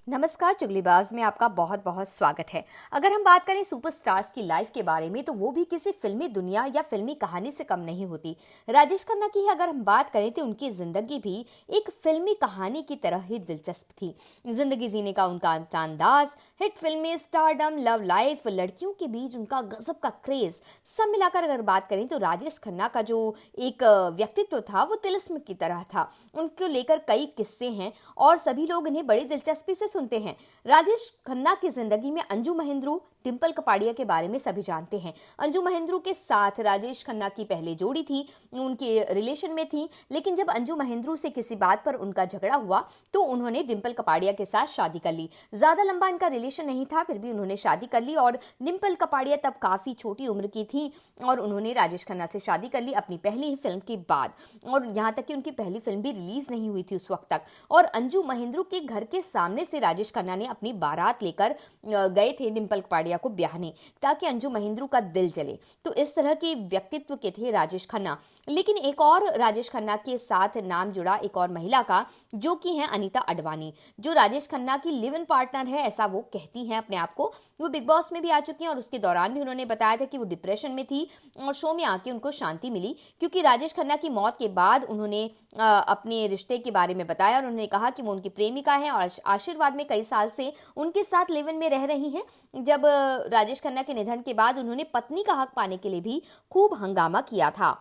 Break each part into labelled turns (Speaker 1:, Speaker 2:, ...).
Speaker 1: नमस्कार, चुगलीबाज में आपका बहुत बहुत स्वागत है। अगर हम बात करें सुपरस्टार्स की लाइफ के बारे में तो वो भी किसी फिल्मी दुनिया या फिल्मी कहानी से कम नहीं होती। राजेश खन्ना की अगर हम बात करें तो उनकी जिंदगी भी एक फिल्मी कहानी की तरह ही दिलचस्प थी। जिंदगी जीने का उनका अंदाज, हिट फिल्में, स्टारडम, लव लाइफ, लड़कियों के बीच उनका गजब का क्रेज, सब मिलाकर अगर बात करें तो राजेश खन्ना का जो एक व्यक्तित्व था वो तिलिस्म की तरह था। उनको लेकर कई किस्से हैं और सभी लोग इन्हें बड़ी दिलचस्पी से सुनते हैं। राजेश खन्ना की जिंदगी में अंजू महेंद्रू, डिंपल कपाड़िया के बारे में सभी जानते हैं। अंजू महेंद्रू के साथ राजेश खन्ना की पहले जोड़ी थी, उनके रिलेशन में थी, लेकिन जब अंजू महेंद्रू से किसी बात पर उनका झगड़ा हुआ तो उन्होंने डिंपल कपाड़िया के साथ शादी कर ली। ज्यादा लंबा इनका रिलेशन नहीं था, फिर भी उन्होंने शादी कर ली और डिंपल कपाड़िया तब काफी छोटी उम्र की थी और उन्होंने राजेश खन्ना से शादी कर ली अपनी पहली ही फिल्म के बाद। और यहाँ तक कि उनकी पहली फिल्म भी रिलीज नहीं हुई थी उस वक्त तक। और अंजू महेंद्रू के घर के सामने से राजेश खन्ना ने अपनी बारात लेकर गए थे डिंपल कपाड़िया को ब्याहने, ताकि अंजू महेंद्रू का दिल जले। तो इस तरह के व्यक्तित्व के थे राजेश खन्ना। लेकिन एक और राजेश खन्ना के साथ नाम जुड़ा एक और महिला का, जो कि है अनीता अडवाणी, जो राजेश खन्ना की लिव इन पार्टनर है, ऐसा वो कहती हैं अपने आप को। वो बिग बॉस में भी आ चुकी हैं और उसके दौरान भी उन्होंने बताया था कि वो डिप्रेशन में थी और शो में आके उनको शांति मिली, क्योंकि राजेश खन्ना की मौत के बाद उन्होंने अपने रिश्ते के बारे में बताया और उन्होंने कहा कि वो उनकी प्रेमिका है और आशीर्वाद में कई साल से उनके साथ लिव इन में रह रही हैं। जब राजेश खन्ना के निधन के बाद उन्होंने पत्नी का हक पाने के लिए भी खूब हंगामा किया था।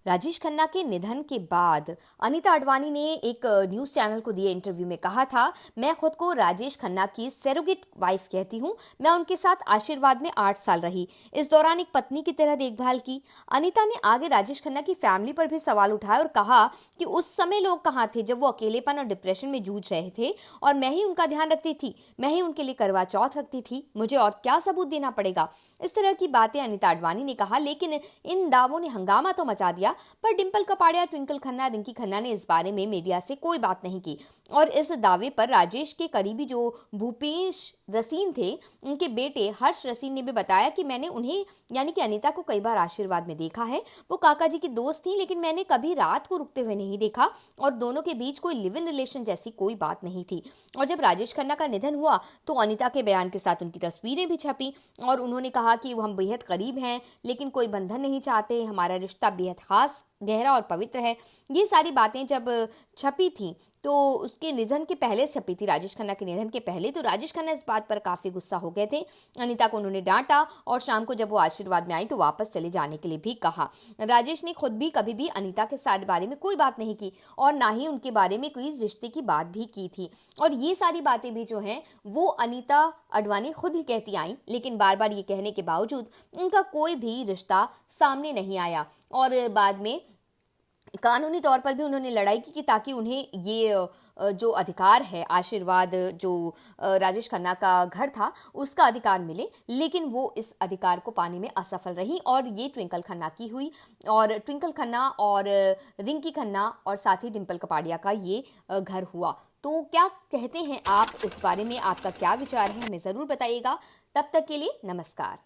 Speaker 1: राजेश खन्ना के निधन के बाद अनीता अडवाणी ने एक न्यूज़ चैनल को दिए इंटरव्यू में कहा था, मैं खुद को राजेश खन्ना की सरोगेट वाइफ कहती हूँ। मैं उनके साथ आशीर्वाद में 8 साल रही, इस दौरान एक पत्नी की तरह देखभाल की। अनीता ने आगे राजेश खन्ना की फैमिली पर भी सवाल उठाए और कहा कि उस समय लोग कहाँ थे जब वो अकेलेपन और डिप्रेशन में जूझ रहे थे और मैं ही उनका ध्यान रखती थी, मैं ही उनके लिए करवा चौथ रखती थी, मुझे और क्या सबूत देना पड़ेगा। इस तरह की बातें अनीता अडवाणी ने कहा, लेकिन इन दावों ने हंगामा तो मचा दिया। पर डिंपल कपाड़िया, ट्विंकल खन्ना, रिंकी खन्ना ने इस बारे में मीडिया से कोई बात नहीं की और इस दावे पर राजेश के करीबी जो भूपेश रसीन थे, उनके बेटे हर्ष रसीन ने भी बताया कि मैंने उन्हें यानी कि अनीता को कई बार आशीर्वाद में देखा है। वो काका जी की दोस्त थी, लेकिन मैंने कभी रात को रुकते हुए नहीं देखा और दोनों के बीच कोई लिव इन रिलेशन जैसी कोई बात नहीं थी। और जब राजेश खन्ना का निधन हुआ तो अनीता के बयान के साथ उनकी तस्वीरें भी छपी और उन्होंने कहा कि हम बेहद करीब हैं, लेकिन कोई बंधन नहीं चाहते, हमारा रिश्ता बेहद खास, गहरा और पवित्र है। ये सारी बातें जब छपी थी तो उसके निधन के पहले छपी थी, राजेश खन्ना के निधन के पहले, तो राजेश खन्ना इस बात पर काफी गुस्सा हो गए थे। अनीता को उन्होंने डांटा और शाम को जब वो आशीर्वाद में आई तो वापस चले जाने के लिए भी कहा। राजेश ने खुद भी कभी भी अनीता के साथ बारे में कोई बात नहीं की और ना ही उनके बारे में कोई रिश्ते की बात भी की थी। और ये सारी बातें भी जो हैं वो अनीता अडवाणी खुद ही कहती आई, लेकिन बार बार ये कहने के बावजूद उनका कोई भी रिश्ता सामने नहीं आया और बाद में कानूनी तौर पर भी उन्होंने लड़ाई की कि ताकि उन्हें ये जो अधिकार है, आशीर्वाद जो राजेश खन्ना का घर था उसका अधिकार मिले, लेकिन वो इस अधिकार को पाने में असफल रही और ये ट्विंकल खन्ना की हुई और ट्विंकल खन्ना और रिंकी खन्ना और साथ ही डिंपल कपाड़िया का ये घर हुआ। तो क्या कहते हैं आप इस बारे में, आपका क्या विचार है, हमें ज़रूर बताइएगा। तब तक के लिए नमस्कार।